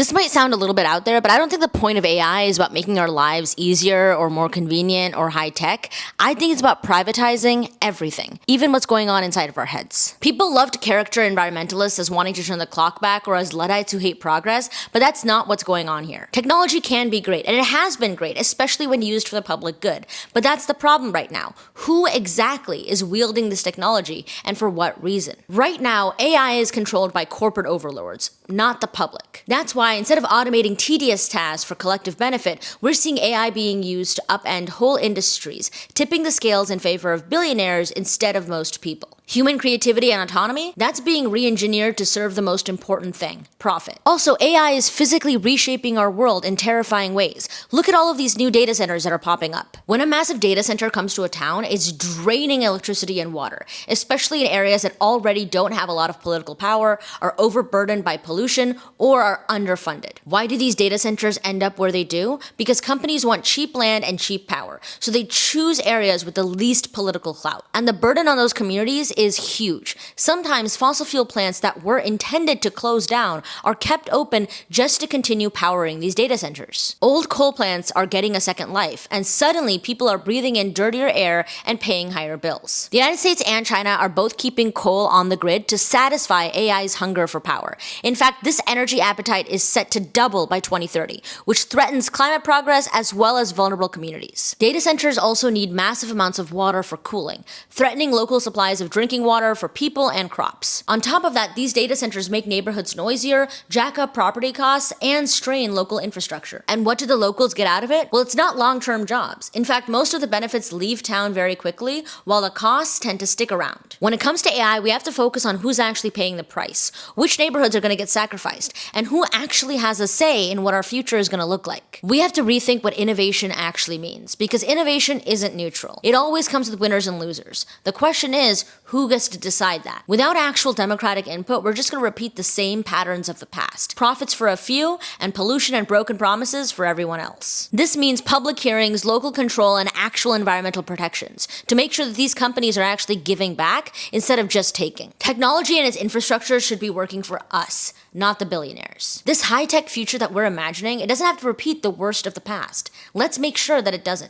This might sound a little bit out there, but I don't think the point of AI is about making our lives easier or more convenient or high tech. I think it's about privatizing everything, even what's going on inside of our heads. People love to caricature environmentalists as wanting to turn the clock back or as Luddites who hate progress, but that's not what's going on here. Technology can be great, and it has been great, especially when used for the public good. But that's the problem right now. Who exactly is wielding this technology, and for what reason? Right now, AI is controlled by corporate overlords, not the public. That's why instead of automating tedious tasks for collective benefit, we're seeing AI being used to upend whole industries, tipping the scales in favor of billionaires instead of most people. Human creativity and autonomy? That's being re-engineered to serve the most important thing, profit. Also, AI is physically reshaping our world in terrifying ways. Look at all of these new data centers that are popping up. When a massive data center comes to a town, it's draining electricity and water, especially in areas that already don't have a lot of political power, are overburdened by pollution, or are underfunded. Why do these data centers end up where they do? Because companies want cheap land and cheap power, so they choose areas with the least political clout. And the burden on those communities is huge. Sometimes fossil fuel plants that were intended to close down are kept open just to continue powering these data centers. Old coal plants are getting a second life, and suddenly people are breathing in dirtier air and paying higher bills. The United States and China are both keeping coal on the grid to satisfy AI's hunger for power. In fact, this energy appetite is set to double by 2030, which threatens climate progress as well as vulnerable communities. Data centers also need massive amounts of water for cooling, threatening local supplies of drinking water for people and crops. On top of that, these data centers make neighborhoods noisier, jack up property costs, and strain local infrastructure. And what do the locals get out of it? Well, it's not long-term jobs. In fact, most of the benefits leave town very quickly, while the costs tend to stick around. When it comes to AI, we have to focus on who's actually paying the price, which neighborhoods are going to get sacrificed, and who actually has a say in what our future is going to look like. We have to rethink what innovation actually means, because innovation isn't neutral. It always comes with winners and losers. The question is, who gets to decide that? Without actual democratic input, we're just going to repeat the same patterns of the past. Profits for a few, and pollution and broken promises for everyone else. This means public hearings, local control, and actual environmental protections to make sure that these companies are actually giving back instead of just taking. Technology and its infrastructure should be working for us, not the billionaires. This high-tech future that we're imagining, it doesn't have to repeat the worst of the past. Let's make sure that it doesn't.